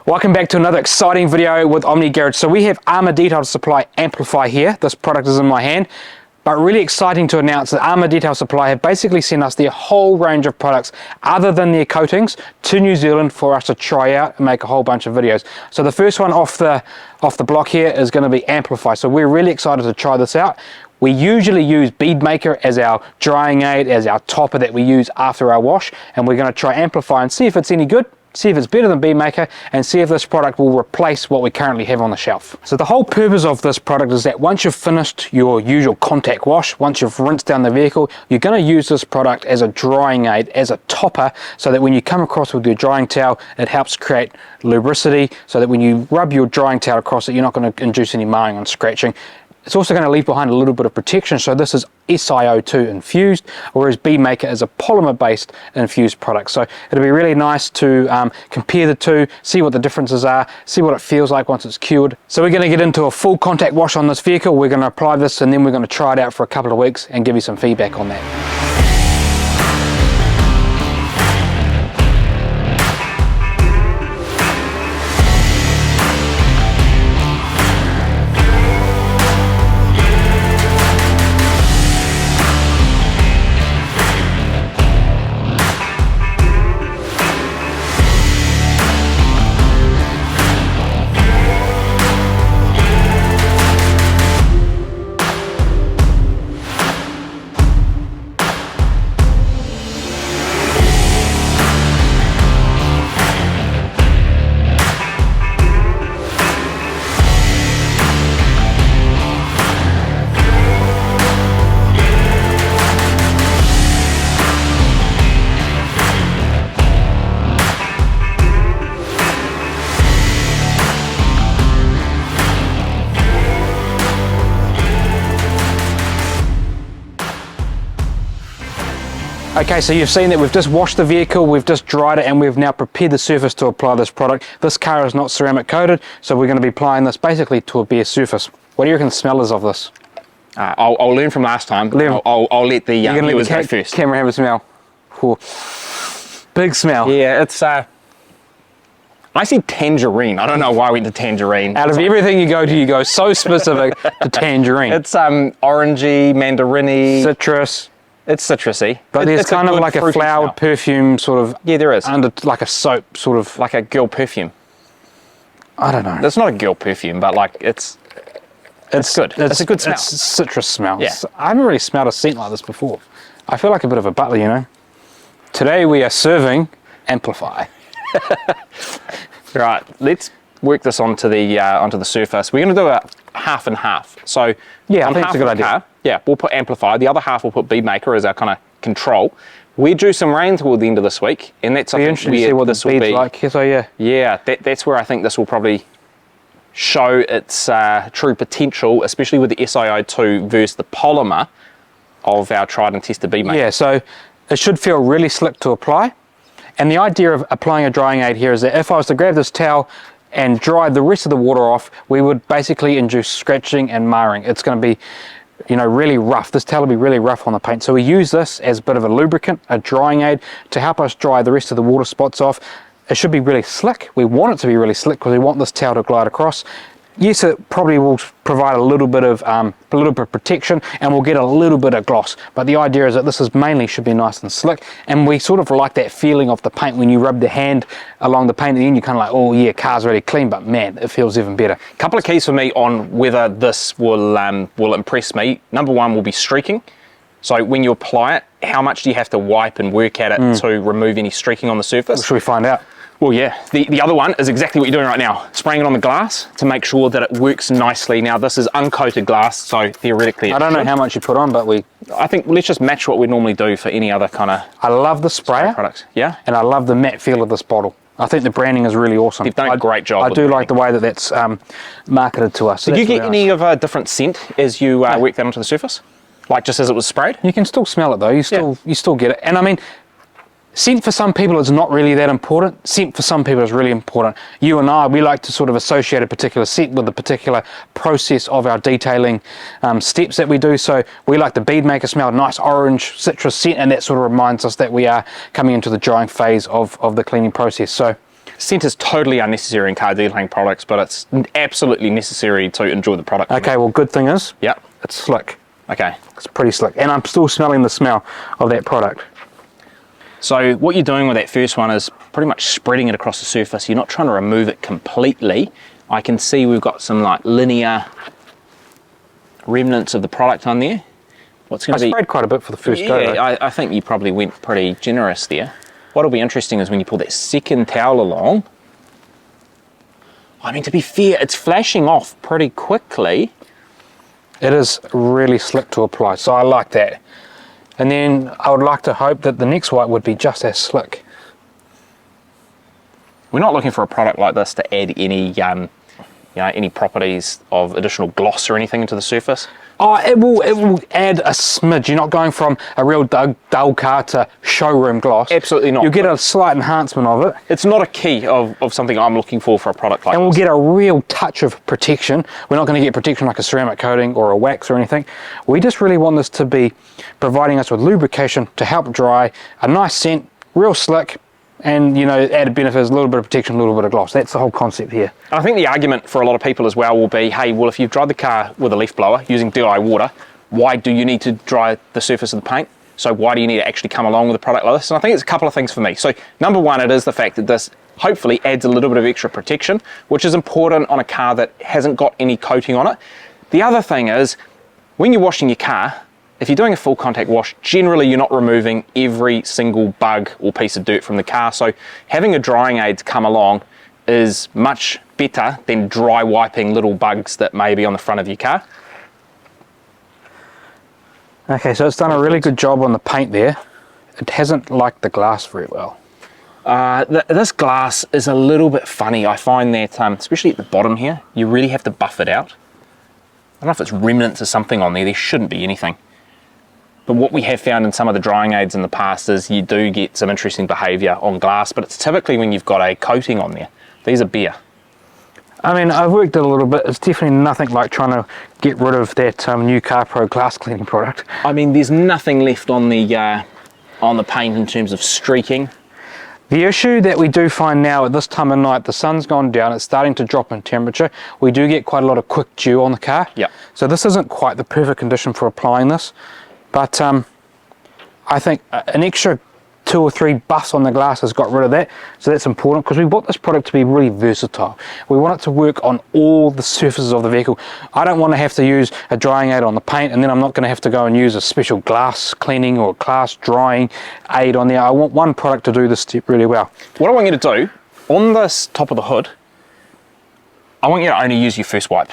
Welcome back to another exciting video with Omni Garage. So we have Armour Detail Supply Amplify here. This product is in my hand, but really exciting to announce that Armour Detail Supply have basically sent us their whole range of products other than their coatings to New Zealand for us to try out and make a whole bunch of videos. So the first one off the block here is going to be Amplify. So we're really excited to try this out. We usually use Bead Maker as our drying aid, as our topper that we use after our wash, and we're going to try Amplify and see if it's any good, see if it's better than Bead Maker, and see if this product will replace what we currently have on the shelf. So the whole purpose of this product is that once you've finished your usual contact wash, once you've rinsed down the vehicle, you're going to use this product as a drying aid, as a topper, so that when you come across with your drying towel, it helps create lubricity, so that when you rub your drying towel across it, you're not going to induce any marring and scratching. It's also going to leave behind a little bit of protection. So this is SiO2 infused, whereas Bead Maker is a polymer-based infused product. So it'll be really nice to compare the two, see what the differences are, see what it feels like once it's cured. So we're going to get into a full contact wash on this vehicle. We're going to apply this and then we're going to try it out for a couple of weeks and give you some feedback on that. Okay, so you've seen that we've just washed the vehicle, we've just dried it, and we've now prepared the surface to apply this product. This car is not ceramic coated, so we're going to be applying this basically to a bare surface. What do you reckon the smell is of this? I'll learn from last time. I'll let the viewers go first. Camera have a smell. Whew. Big smell. Yeah, it's I see tangerine. I don't know why I went to tangerine. Out of everything you go to, you go so specific to tangerine. It's orangey, mandarin-y. Citrus. It's citrusy. But there's kind of like a flowered perfume sort of. Yeah, there is. Under like a soap sort of. Like a girl perfume. I don't know. It's not a girl perfume, but like it's good. It's a good smell. It's citrus smell. Yeah. I haven't really smelled a scent like this before. I feel like a bit of a butler, you know. Today we are serving Amplify. Right, let's work this onto the surface. We're going to do a half and half. So yeah, I think it's a good idea. Yeah, we'll put Amplify. The other half we'll put Bead Maker as our kind of control. We're due some rain toward the end of this week, and that's interesting to see what this will be like. So yeah, yeah, that's where I think this will probably show its true potential, especially with the SiO2 versus the polymer of our tried and tested Bead Maker. Yeah, so it should feel really slick to apply. And the idea of applying a drying aid here is that if I was to grab this towel and dry the rest of the water off, we would basically induce scratching and marring. It's going to be, you know, really rough. This towel will be really rough on the paint. So we use this as a bit of a lubricant, a drying aid, to help us dry the rest of the water spots off. It should be really slick. We want it to be really slick because we want this towel to glide across. Yes, it probably will provide a little bit of protection, and we'll get a little bit of gloss. But the idea is that this is mainly should be nice and slick, and we sort of like that feeling of the paint when you rub the hand along the paint at the end. You're kind of like, oh yeah, car's really clean, but man, it feels even better. A couple of keys for me on whether this will impress me. Number one will be streaking. So when you apply it, how much do you have to wipe and work at it to remove any streaking on the surface? Should we find out? Well, yeah, the other one is exactly what you're doing right now. Spraying it on the glass to make sure that it works nicely. Now, this is uncoated glass, so theoretically I don't know how much you put on, but I think let's just match what we normally do for any other kind of... I love the sprayer product, yeah? And I love the matte feel of this bottle. I think the branding is really awesome. They've done a great job. I do like the way that that's marketed to us. So did you get any of a different scent as you work that onto the surface? Like just as it was sprayed? You can still smell it though. You still get it. And I mean, scent for some people is not really that important. Scent for some people is really important. You and I, we like to sort of associate a particular scent with a particular process of our detailing steps that we do. So we like the Bead Maker smell, nice orange citrus scent, and that sort of reminds us that we are coming into the drying phase of the cleaning process. So Scent is totally unnecessary in car detailing products, but it's absolutely necessary to enjoy the product. Okay, well, good thing is, Yep. it's slick. Okay. It's pretty slick, and I'm still smelling the smell of that product. So what you're doing with that first one is pretty much spreading it across the surface. You're not trying to remove it completely. I can see we've got some like linear remnants of the product on there. What's going to be... I sprayed quite a bit for the first go. Yeah, I think you probably went pretty generous there. What'll be interesting is when you pull that second towel along, I mean, to be fair, it's flashing off pretty quickly. It is really slick to apply, so I like that. And then I would like to hope that the next wipe would be just as slick. We're not looking for a product like this to add any, any properties of additional gloss or anything into the surface. Oh, it will add a smidge. You're not going from a real dull car to showroom gloss. Absolutely not. You'll get a slight enhancement of it. It's not a key of something I'm looking for a product like this. And we'll get a real touch of protection. We're not going to get protection like a ceramic coating or a wax or anything. We just really want this to be providing us with lubrication to help dry, a nice scent, real slick, and added benefits, a little bit of protection, a little bit of gloss. That's the whole concept here. I think the argument for a lot of people as well will be, hey, well, if you've dried the car with a leaf blower using DI water, why do you need to dry the surface of the paint? So why do you need to actually come along with a product like this? And I think it's a couple of things for me. So number one, it is the fact that this hopefully adds a little bit of extra protection, which is important on a car that hasn't got any coating on it. The other thing is, when you're washing your car, if you're doing a full contact wash, generally you're not removing every single bug or piece of dirt from the car. So having a drying aid come along is much better than dry wiping little bugs that may be on the front of your car. Okay, so it's done a really good job on the paint there. It hasn't liked the glass very well. This glass is a little bit funny. I find that, especially at the bottom here, you really have to buff it out. I don't know if it's remnants of something on there. There shouldn't be anything. But what we have found in some of the drying aids in the past is you do get some interesting behaviour on glass, but it's typically when you've got a coating on there. These are bare. I mean, I've worked it a little bit. It's definitely nothing like trying to get rid of that new Car Pro glass cleaning product. I mean, there's nothing left on the paint in terms of streaking. The issue that we do find now at this time of night, the sun's gone down, it's starting to drop in temperature. We do get quite a lot of quick dew on the car. Yep. So this isn't quite the perfect condition for applying this. But I think an extra 2 or 3 buffs on the glass has got rid of that. So that's important because we want this product to be really versatile. We want it to work on all the surfaces of the vehicle. I don't want to have to use a drying aid on the paint and then I'm not going to have to go and use a special glass cleaning or glass drying aid on there. I want one product to do this step really well. What I want you to do, on this top of the hood, I want you to only use your first wipe.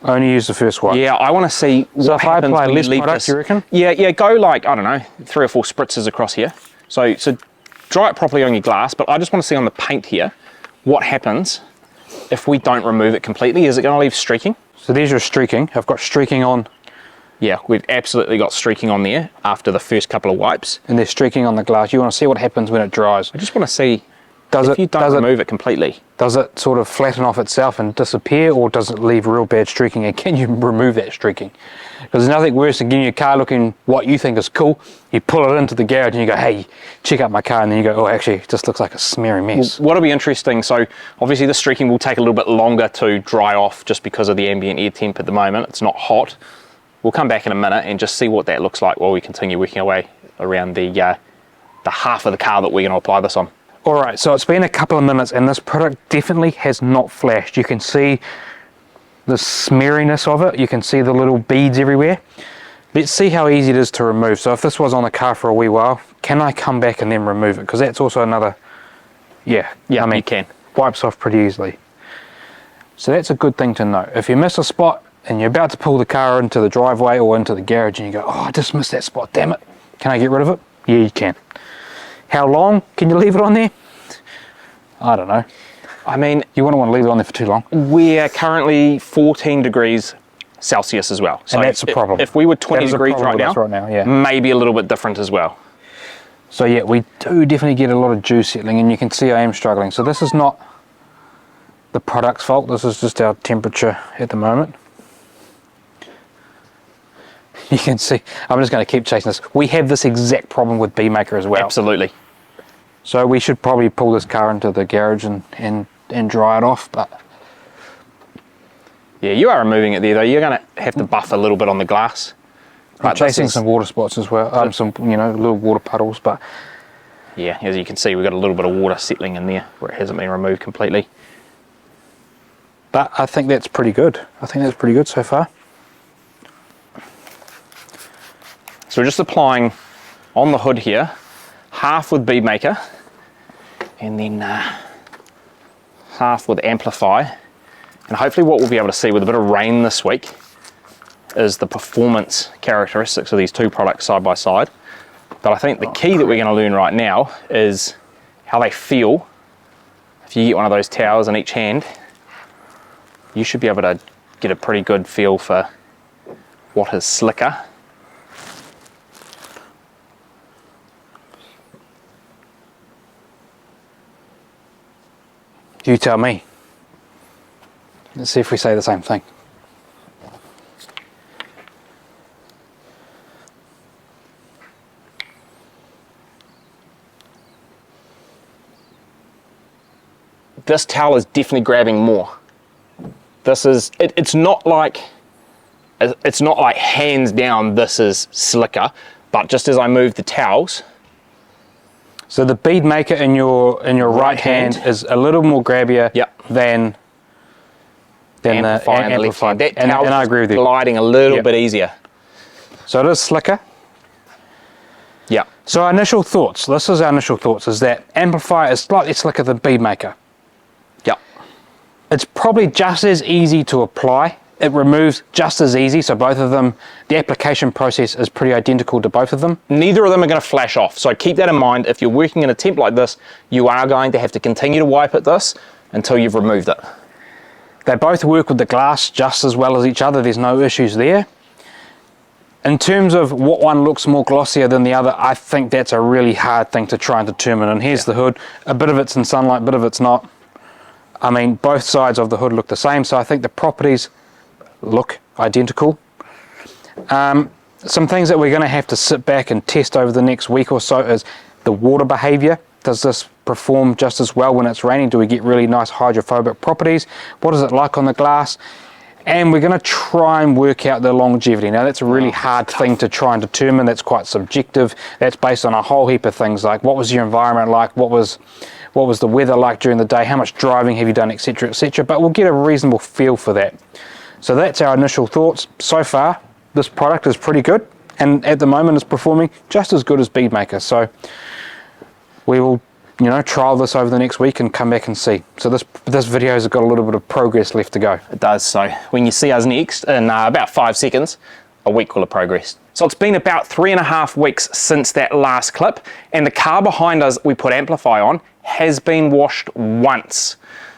Only use the first wipe. Yeah, I want to see so what if I happens apply when less you leave product, this. you reckon? Yeah, go like, I don't know, 3 or 4 spritzes across here. So dry it properly on your glass, but I just want to see on the paint here what happens if we don't remove it completely. Is it going to leave streaking? So there's your streaking. I've got streaking on. Yeah, we've absolutely got streaking on there after the first couple of wipes. And there's streaking on the glass. You want to see what happens when it dries. I just want to see if you don't remove it completely. Does it sort of flatten off itself and disappear, or does it leave real bad streaking, and can you remove that streaking? Because there's nothing worse than getting your car looking what you think is cool. You pull it into the garage and you go, hey, check out my car, and then you go, oh, actually, it just looks like a smeary mess. Well, what'll be interesting, so obviously the streaking will take a little bit longer to dry off just because of the ambient air temp at the moment. It's not hot. We'll come back in a minute and just see what that looks like while we continue working our way around the half of the car that we're going to apply this on. All right, so it's been a couple of minutes and this product definitely has not flashed. You can see the smeariness of it. You can see the little beads everywhere. Let's see how easy it is to remove. So if this was on the car for a wee while, can I come back and then remove it? Because that's also another, I mean, you can. Wipes off pretty easily. So that's a good thing to know. If you miss a spot and you're about to pull the car into the driveway or into the garage and you go, oh, I just missed that spot, damn it. Can I get rid of it? Yeah, you can. How long can you leave it on there? I don't know. I mean, you wouldn't want to leave it on there for too long. We're currently 14 degrees Celsius as well. So and that's a problem. If we were 20 degrees right now, yeah. maybe a little bit different as well. So yeah, we do definitely get a lot of dew settling, and you can see I am struggling. So this is not the product's fault. This is just our temperature at the moment. You can see, I'm just going to keep chasing this. We have this exact problem with Bead Maker as well. Absolutely. So we should probably pull this car into the garage and dry it off, but yeah, you are removing it there though. You're going to have to buff a little bit on the glass. I'm chasing some water spots as well, some, you know, little water puddles, but yeah, as you can see, we've got a little bit of water settling in there where it hasn't been removed completely. But I think that's pretty good. I think that's pretty good so far. So we're just applying on the hood here, half with Bead Maker, and then half with Amplify. And hopefully what we'll be able to see with a bit of rain this week is the performance characteristics of these two products side by side. But I think the key that we're going to learn right now is how they feel. If you get one of those towels in each hand, you should be able to get a pretty good feel for what is slicker. You tell me. Let's see if we say the same thing. This towel is definitely grabbing more. This is, it's not like hands down this is slicker, but just as I move the towels. So the Bead Maker in your right hand is a little more grabbier than the Amplify. That and I agree with you. Gliding a little bit easier. So it is slicker. Yeah. So our initial thoughts, this is our initial thoughts, is that Amplify is slightly slicker than Bead Maker. Yeah. It's probably just as easy to apply. It removes just as easy, so both of them, the application process is pretty identical to both of them. Neither of them are going to flash off, so keep that in mind. If you're working in a temp like this, you are going to have to continue to wipe at this until you've removed it. They both work with the glass just as well as each other, there's no issues there. In terms of what one looks more glossier than the other, I think that's a really hard thing to try and determine. And here's the hood, a bit of it's in sunlight, a bit of it's not. I mean, both sides of the hood look the same, so I think the properties look identical. Some things that we're going to have to sit back and test over the next week or so is the water behavior. Does this perform just as well when it's raining? Do we get really nice hydrophobic properties? What is it like on the glass? And we're going to try and work out the longevity. Now that's a really hard thing to try and determine. That's quite subjective. That's based on a whole heap of things like what was your environment like, what was the weather like during the day, how much driving have you done, etc., etc. But we'll get a reasonable feel for that. So that's our initial thoughts. So far, this product is pretty good, and at the moment it's performing just as good as Bead Maker. So we will, you know, trial this over the next week and come back and see. So this video has got a little bit of progress left to go. It does. So when you see us next in about 5 seconds, a week will have progressed. So it's been about 3.5 weeks since that last clip, and the car behind us we put Amplify on has been washed once.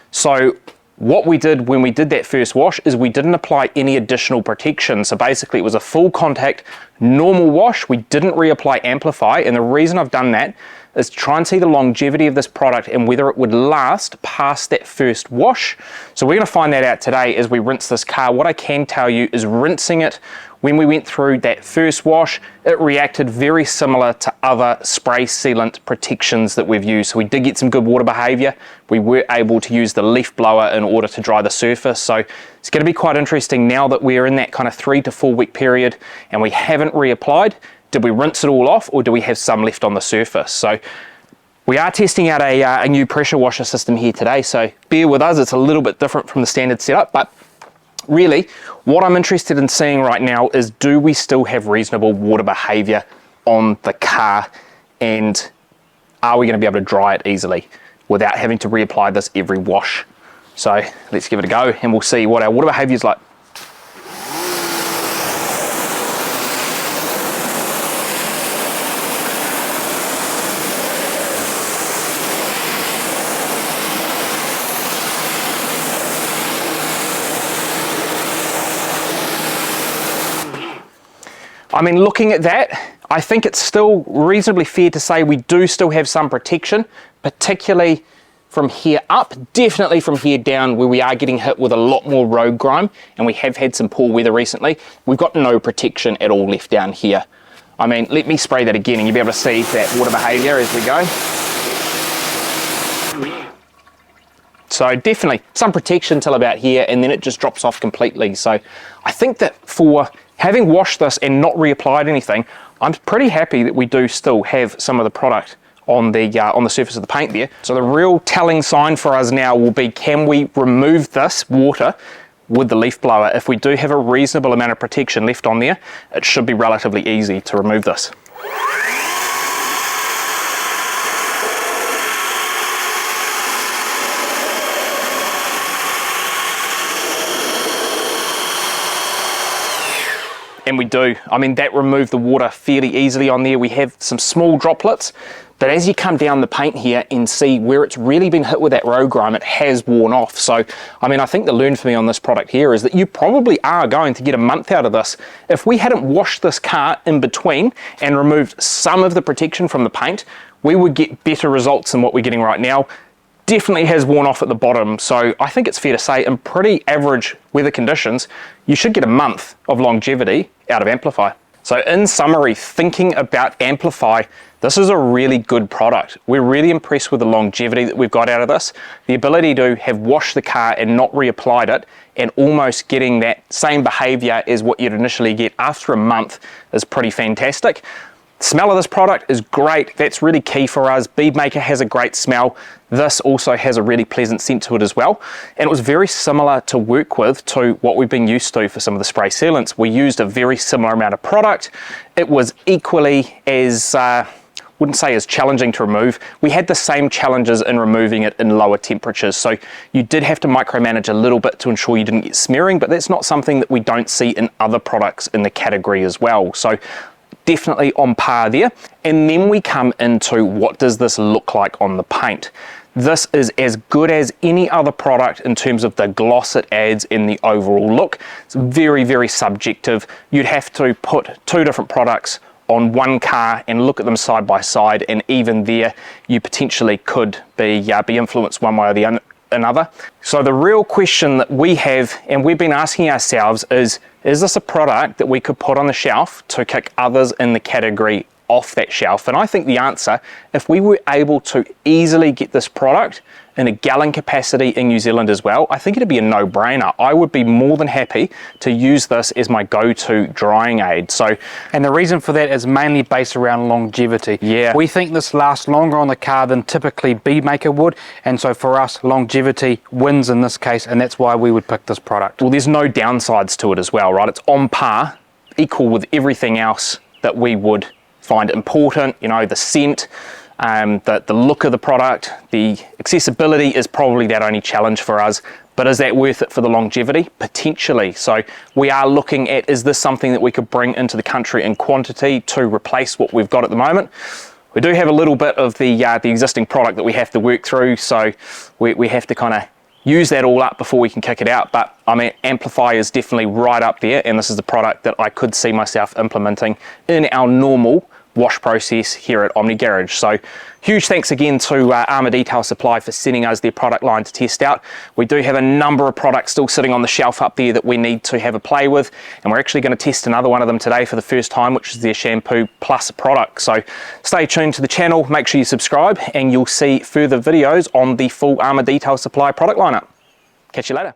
So what we did when we did that first wash is we didn't apply any additional protection. So basically it was a full contact, normal wash. We didn't reapply Amplify, and the reason I've done that is to try and see the longevity of this product and whether it would last past that first wash. So we're going to find that out today as we rinse this car. What I can tell you is rinsing it, when we went through that first wash, it reacted very similar to other spray sealant protections that we've used. So we did get some good water behavior. We were able to use the leaf blower in order to dry the surface. So it's going to be quite interesting now that we're in that kind of 3 to 4 week period and we haven't reapplied. Did we rinse it all off, or do we have some left on the surface? So we are testing out a new pressure washer system here today, so bear with us. It's a little bit different from the standard setup, but really what I'm interested in seeing right now is, do we still have reasonable water behavior on the car, and are we going to be able to dry it easily without having to reapply this every wash? So let's give it a go and we'll see what our water behavior is like. I mean, looking at that, I think it's still reasonably fair to say we do still have some protection, particularly from here up, definitely from here down where we are getting hit with a lot more road grime, and we have had some poor weather recently. We've got no protection at all left down here. I mean, let me spray that again and you'll be able to see that water behavior as we go. So definitely some protection till about here, and then it just drops off completely. So I think that for having washed this and not reapplied anything, I'm pretty happy that we do still have some of the product on the surface of the paint there. So the real telling sign for us now will be, can we remove this water with the leaf blower? If we do have a reasonable amount of protection left on there, it should be relatively easy to remove this. And we do. I mean, that removed the water fairly easily on there. We have some small droplets, but as you come down the paint here and see where it's really been hit with that road grime, it has worn off. So, I mean, I think the learn for me on this product here is that you probably are going to get a month out of this. If we hadn't washed this car in between and removed some of the protection from the paint, we would get better results than what we're getting right now. Definitely has worn off at the bottom, so I think it's fair to say in pretty average weather conditions, you should get a month of longevity out of Amplify. So in summary, thinking about Amplify, this is a really good product. We're really impressed with the longevity that we've got out of this. The ability to have washed the car and not reapplied it, and almost getting that same behavior as what you'd initially get after a month is pretty fantastic. Smell of this product is great. That's really key for us. Bead Maker has a great smell. This also has a really pleasant scent to it as well. And it was very similar to work with to what we've been used to for some of the spray sealants. We used a very similar amount of product. It was equally as, wouldn't say as challenging to remove. We had the same challenges in removing it in lower temperatures. So you did have to micromanage a little bit to ensure you didn't get smearing, but that's not something that we don't see in other products in the category as well. So definitely on par there. And then we come into, what does this look like on the paint? This is as good as any other product in terms of the gloss it adds in the overall look. It's very, very subjective. You'd have to put two different products on one car and look at them side by side, and even there you potentially could be influenced one way or the another. So the real question that we have, and we've been asking ourselves, is this a product that we could put on the shelf to kick others in the category off that shelf? And I think the answer, if we were able to easily get this product in a gallon capacity in New Zealand as well, I think it'd be a no-brainer. I would be more than happy to use this as my go-to drying aid. So, and the reason for that is mainly based around longevity. Yeah. We think this lasts longer on the car than typically Bead Maker would, and so for us, longevity wins in this case, and that's why we would pick this product. Well, there's no downsides to it as well, right? It's on par, equal with everything else that we would find important. You know, the scent, the look of the product, the accessibility is probably that only challenge for us. But is that worth it for the longevity? Potentially. So we are looking at, is this something that we could bring into the country in quantity to replace what we've got at the moment? We do have a little bit of the existing product that we have to work through, so we have to kind of use that all up before we can kick it out. But I mean, Amplify is definitely right up there, and this is the product that I could see myself implementing in our normal wash process here at Omni Garage. So huge thanks again to Armour Detail Supply for sending us their product line to test out. We do have a number of products still sitting on the shelf up there that we need to have a play with, and we're actually going to test another one of them today for the first time, which is their Shampoo Plus product. So stay tuned to the channel, make sure you subscribe, and you'll see further videos on the full Armour Detail Supply product lineup. Catch you later.